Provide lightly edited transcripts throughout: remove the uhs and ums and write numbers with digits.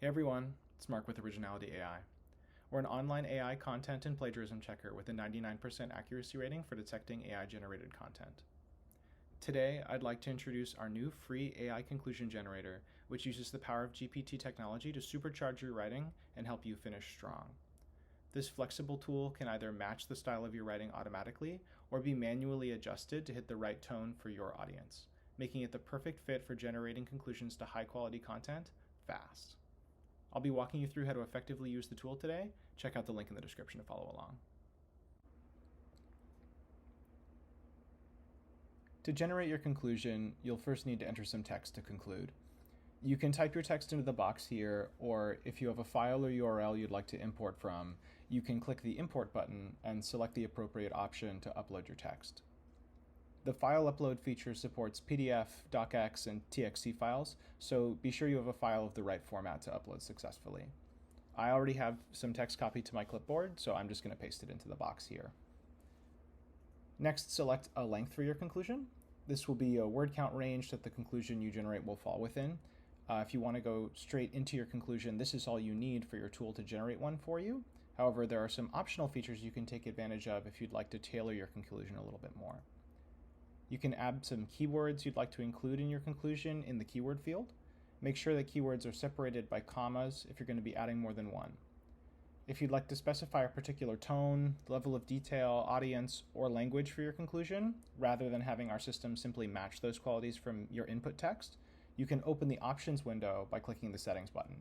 Hey everyone, it's Mark with Originality.ai. We're an online AI content and plagiarism checker with a 99% accuracy rating for detecting AI-generated content. Today, I'd like to introduce our new free AI conclusion generator, which uses the power of GPT technology to supercharge your writing and help you finish strong. This flexible tool can either match the style of your writing automatically or be manually adjusted to hit the right tone for your audience, making it the perfect fit for generating conclusions to high-quality content fast. I'll be walking you through how to effectively use the tool today. Check out the link in the description to follow along. To generate your conclusion, you'll first need to enter some text to conclude. You can type your text into the box here, or if you have a file or URL you'd like to import from, you can click the Import button and select the appropriate option to upload your text. The file upload feature supports PDF, docx, and txt files, so be sure you have a file of the right format to upload successfully. I already have some text copied to my clipboard, so I'm just going to paste it into the box here. Next, select a length for your conclusion. This will be a word count range that the conclusion you generate will fall within. If you want to go straight into your conclusion, this is all you need for your tool to generate one for you. However, there are some optional features you can take advantage of if you'd like to tailor your conclusion a little bit more. You can add some keywords you'd like to include in your conclusion in the keyword field. Make sure that keywords are separated by commas if you're going to be adding more than one. If you'd like to specify a particular tone, level of detail, audience, or language for your conclusion, rather than having our system simply match those qualities from your input text, you can open the options window by clicking the settings button.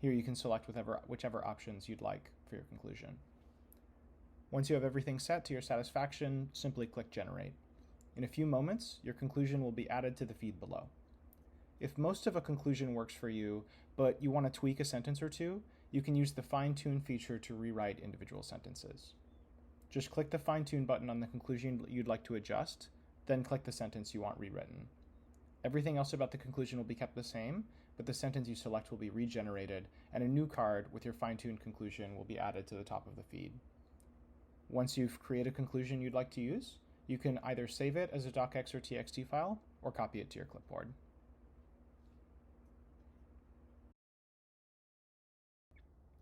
Here you can select whichever options you'd like for your conclusion. Once you have everything set to your satisfaction, simply click Generate. In a few moments, your conclusion will be added to the feed below. If most of a conclusion works for you, but you want to tweak a sentence or two, you can use the Fine-Tune feature to rewrite individual sentences. Just click the Fine-Tune button on the conclusion you'd like to adjust, then click the sentence you want rewritten. Everything else about the conclusion will be kept the same, but the sentence you select will be regenerated, and a new card with your fine-tuned conclusion will be added to the top of the feed. Once you've created a conclusion you'd like to use, you can either save it as a docx or txt file or copy it to your clipboard.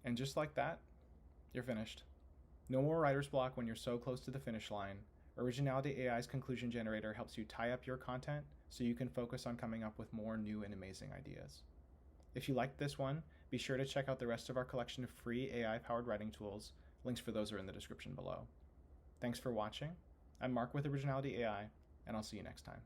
And just like that, you're finished. No more writer's block when you're so close to the finish line. Originality AI's conclusion generator helps you tie up your content so you can focus on coming up with more new and amazing ideas. If you liked this one, be sure to check out the rest of our collection of free AI-powered writing tools. Links for those are in the description below. Thanks for watching. I'm Mark with Originality AI, and I'll see you next time.